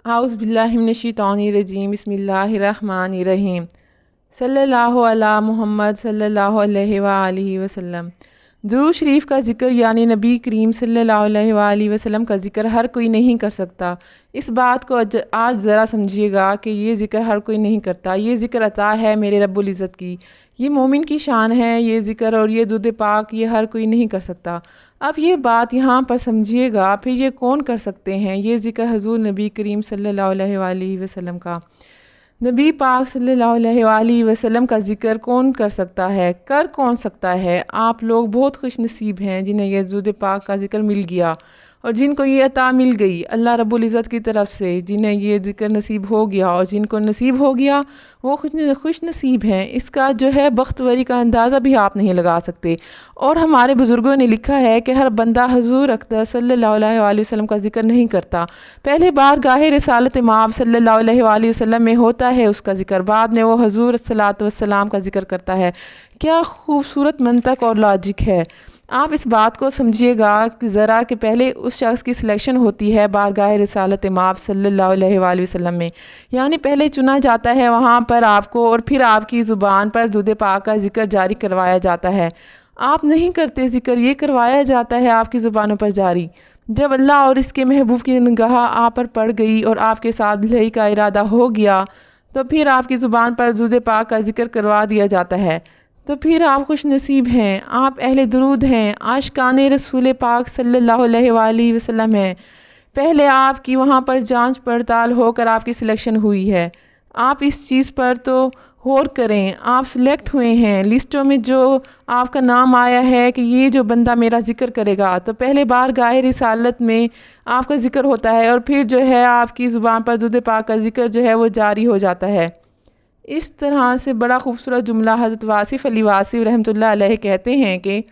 आउज़ बिल्लाहि मिनश्शैतानिर्रजीम बिस्मिल्लाहिर्रहमानिर्रहीम सल्लल्लाहु अला मुहम्मद सल्लल्लाहु अलैहि वालिहि वसल्लम। दुरूद शरीफ का ज़िक्र यानी नबी करीम सल्लल्लाहु अलैहि वसल्लम का ज़िक्र हर कोई नहीं कर सकता। इस बात को आज ज़रा समझिएगा कि ये ज़िक्र हर कोई नहीं करता। ये ज़िक्र अता है मेरे रब्बुल इज़्ज़त की, ये मोमिन की शान है। ये ज़िक्र और ये दुरूद पाक ये हर कोई नहीं कर सकता। अब ये बात यहाँ पर समझिएगा, फिर ये कौन कर सकते हैं ये ज़िक्र हुज़ूर नबी करीम सल्लल्लाहु अलैहि वसल्लम का। नबी पाक सल्लल्लाहु अलैहि वसल्लम का ज़िक्र कौन कर सकता है, कर कौन सकता है। आप लोग बहुत खुश नसीब हैं जिन्हें यह दुरूद पाक का ज़िक्र मिल गया और जिनको ये अता मिल गई अल्लाह रब्बुल इज़्ज़त की तरफ से, जिन्हें ये ज़िक्र नसीब हो गया और जिनको नसीब हो गया वो खुश नसीब हैं। इसका जो है बख्तवरी का अंदाज़ा भी आप नहीं लगा सकते। और हमारे बुज़ुर्गों ने लिखा है कि हर बंदा हुज़ूर अक़दस सल्लल्लाहु अलैहि वसल्लम का ज़िक्र नहीं करता। पहले बार गाहे रिसालत माब सल्लल्लाहु अलैहि वसल्लम में होता है उसका ज़िक्र, बाद में वो हुज़ूर सल्लल्लाहु अलैहि वसल्लम का ज़िक्र करता है। क्या खूबसूरत मंतक और लॉजिक है। आप इस बात को समझिएगा कि ज़रा कि पहले उस शख्स की सिलेक्शन होती है बारगाह रिसालत माब सल्लल्लाहु अलैहि वसल्लम में, यानी पहले चुना जाता है वहाँ पर आपको और फिर आपकी ज़ुबान पर दुरूद पाक का ज़िक्र जारी करवाया जाता है। आप नहीं करते ज़िक्र, ये करवाया जाता है आपकी ज़ुबानों पर जारी। जब अल्लाह और इसके महबूब की निगाह आप पर पड़ गई और आपके साथ भलाई का इरादा हो गया तो फिर आपकी ज़ुबान पर दुरूद पाक का ज़िक्र करवा दिया जाता है। तो फिर आप खुश नसीब हैं, आप अहले दुरूद हैं, आशिकाने रसूल पाक सल्लल्लाहु अलैहि वसल्लम हैं। पहले आपकी वहाँ पर जांच पड़ताल होकर आपकी सिलेक्शन हुई है। आप इस चीज़ पर तो गौर करें, आप सिलेक्ट हुए हैं लिस्टों में, जो आपका नाम आया है कि ये जो बंदा मेरा ज़िक्र करेगा, तो पहले बार गाहे रिसालत में आपका ज़िक्र होता है और फिर जो है आपकी ज़ुबान पर दुरूद पाक का ज़िक्र जो है वो जारी हो जाता है। इस तरह से बड़ा खूबसूरत जुमला हज़रत वासिफ़ अली वासिफ़ रहमतुल्लाह अलैह कहते हैं कि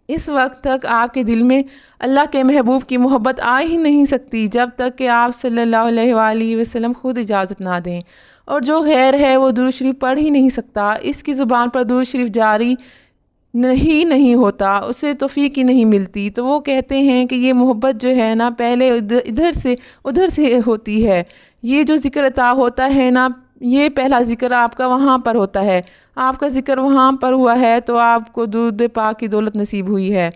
इस वक्त तक आपके दिल में अल्लाह के महबूब की मोहब्बत आ ही नहीं सकती जब तक कि आप सल्लल्लाहु अलैहि वसल्लम खुद इजाज़त ना दें। और जो गैर है वो दुरूद शरीफ पढ़ ही नहीं सकता, इसकी ज़ुबान पर दुरूद शरीफ जारी नहीं होता, उसे तौफ़ीक ही नहीं मिलती। तो वो कहते हैं कि ये मोहब्बत जो है ना पहले इधर से उधर से होती है। ये जो ज़िक्र अता होता है ना, ये पहला ज़िक्र आपका वहाँ पर होता है, आपका ज़िक्र वहाँ पर हुआ है तो आपको दुरूद पाक की दौलत नसीब हुई है।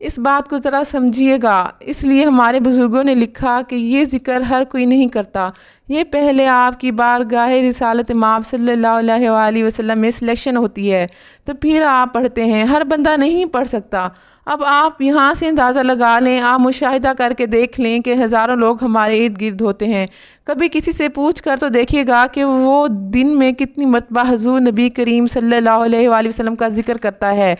इस बात को ज़रा समझिएगा। इसलिए हमारे बुज़ुर्गों ने लिखा कि ये ज़िक्र हर कोई नहीं करता, ये पहले आपकी बारगाह रिसालत माब सल्लल्लाहु अलैहि वसल्लम में सिलेक्शन होती है तो फिर आप पढ़ते हैं। हर बंदा नहीं पढ़ सकता। अब आप यहाँ से अंदाज़ा लगा लें, आप मुशाहिदा करके देख लें कि हज़ारों लोग हमारे इर्द गिर्द होते हैं। कभी किसी से पूछ कर तो देखिएगा कि वो दिन में कितनी मरतबा हुज़ूर नबी करीम सल्लल्लाहु अलैहि वसल्लम का ज़िक्र करता है।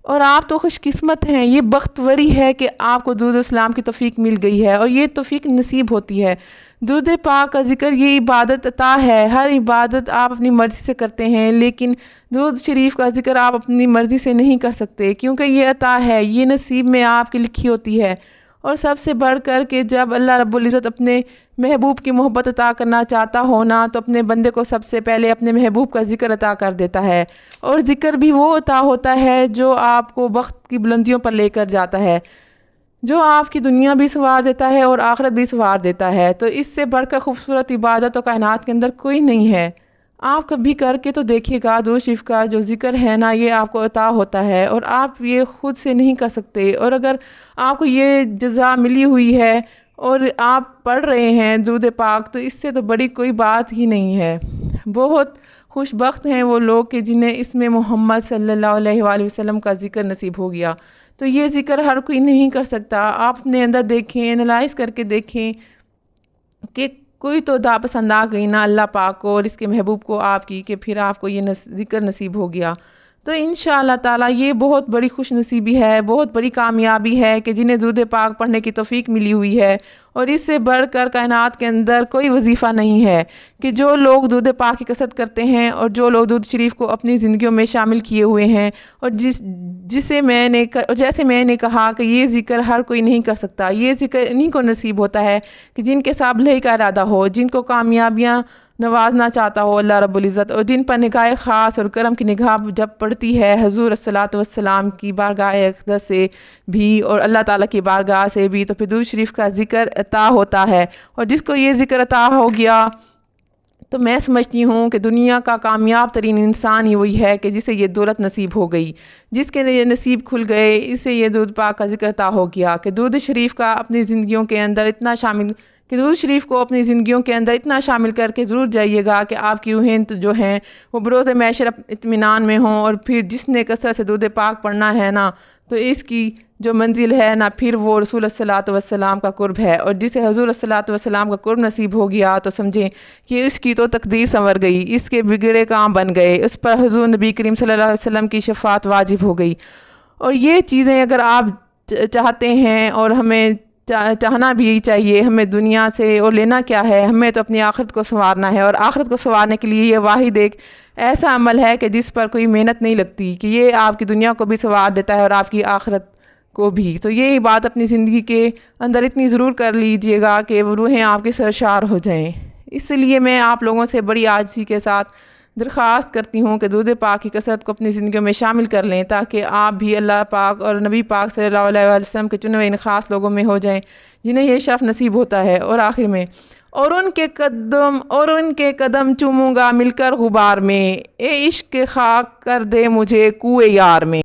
और आप तो खुशकिस्मत हैं, ये बख्तवरी है कि आपको दुरूद इस्लाम की तौफ़ीक मिल गई है और ये तौफ़ीक नसीब होती है। दुरूद पाक का ज़िक्र ये इबादत अता है। हर इबादत आप अपनी मर्ज़ी से करते हैं, लेकिन दुरूद शरीफ का ज़िक्र आप अपनी मर्ज़ी से नहीं कर सकते क्योंकि ये अता है, ये नसीब में आपकी लिखी होती है। और सबसे बढ़ कर के जब अल्लाह रब्बुल इज़्ज़त अपने महबूब की मोहब्बत अता करना चाहता हो ना, तो अपने बंदे को सबसे पहले अपने महबूब का ज़िक्र अता कर देता है। और ज़िक्र भी वो अता होता है जो आपको वक्त की बुलंदियों पर लेकर जाता है, जो आपकी दुनिया भी संवार देता है और आखिरत भी संवार देता है। तो इससे बढ़कर खूबसूरत इबादत और कायनात के अंदर कोई नहीं है। आप कभी करके तो देखिएगा, दुरूद शरीफ का जो ज़िक्र है ना ये आपको अता होता है और आप ये ख़ुद से नहीं कर सकते। और अगर आपको ये जज़ा मिली हुई है और आप पढ़ रहे हैं दुरूद पाक, तो इससे तो बड़ी कोई बात ही नहीं है। बहुत खुशबख्त हैं वो लोग कि जिन्हें इसमें मोहम्मद सल्लल्लाहु अलैहि वसल्लम का ज़िक्र नसीब हो गया। तो ये ज़िक्र हर कोई नहीं कर सकता। आप अपने अंदर देखें, एनालाइज करके देखें कि कोई तो दा पसंद आ गई ना अल्लाह पाक को और इसके महबूब को आपकी, कि फिर आपको ये ज़िक्र नसीब हो गया। तो इंशाअल्लाह ताला ये बहुत बड़ी खुश नसीबी है, बहुत बड़ी कामयाबी है कि जिन्हें दुरूद पाक पढ़ने की तौफ़ीक मिली हुई है। और इससे बढ़कर कायनात के अंदर कोई वजीफ़ा नहीं है कि जो लोग दुरूद पाक की कसरत करते हैं और जो लोग दुरूद शरीफ को अपनी ज़िंदगियों में शामिल किए हुए हैं। और जैसे मैंने कहा कि ये ज़िक्र हर कोई नहीं कर सकता, ये ज़िक्र इन्हीं को नसीब होता है कि जिनके साथ भलाई का इरादा हो, जिनको कामयाबियाँ نوازنا چاہتا ہو اللہ رب العزت، اور جن پر نگاہ خاص اور کرم کی نگاہ جب پڑتی ہے حضور الصلاۃ والسلام کی بارگاہ اقدس سے بھی اور اللہ تعالیٰ کی بارگاہ سے بھی، تو پھر درود شریف کا ذکر عطا ہوتا ہے۔ اور جس کو یہ ذکر عطا ہو گیا تو میں سمجھتی ہوں کہ دنیا کا کامیاب ترین انسان ہی وہی ہے کہ جسے یہ دولت نصیب ہو گئی، جس کے یہ نصیب کھل گئے، اسے یہ درود پاک کا ذکر عطا ہو گیا کہ درود شریف کا اپنی زندگیوں کے اندر اتنا شامل، کہ درود شریف کو اپنی زندگیوں کے اندر اتنا شامل کر کے ضرور جائیے گا کہ آپ کی روحیں جو ہیں وہ بروز معاشر اطمینان میں ہوں۔ اور پھر جس نے کثرت سے درود پاک پڑھنا ہے نا، تو اس کی جو منزل ہے نا پھر وہ رسول الصلاۃ والسلام کا قرب ہے، اور جسے حضور الصلاۃ والسلام کا قرب نصیب ہو گیا تو سمجھیں کہ اس کی تو تقدیر سنور گئی، اس کے بگڑے کام بن گئے، اس پر حضور نبی کریم صلی اللہ علیہ وسلم کی شفاعت واجب ہو گئی۔ اور یہ چیزیں اگر آپ چاہتے ہیں، اور ہمیں چاہنا بھی چاہیے، ہمیں دنیا سے اور لینا کیا ہے، ہمیں تو اپنی آخرت کو سنوارنا ہے، اور آخرت کو سنوارنے کے لیے یہ واحد ایک ایسا عمل ہے کہ جس پر کوئی محنت نہیں لگتی، کہ یہ آپ کی دنیا کو بھی سنوار دیتا ہے اور آپ کی آخرت کو بھی۔ تو یہی بات اپنی زندگی کے اندر اتنی ضرور کر لیجئے گا کہ وہ روحیں آپ کے سرشار ہو جائیں۔ اس لیے میں آپ لوگوں سے بڑی عاجزی کے ساتھ درخواست کرتی ہوں کہ درود پاک کی کثرت کو اپنی زندگیوں میں شامل کر لیں، تاکہ آپ بھی اللہ پاک اور نبی پاک صلی اللہ علیہ وسلم کے چنے ہوئے ان خاص لوگوں میں ہو جائیں جنہیں یہ شرف نصیب ہوتا ہے۔ اور آخر میں اور ان کے قدم چوموں گا مل کر غبار میں، اے عشق خاک کر دے مجھے کوئے یار میں۔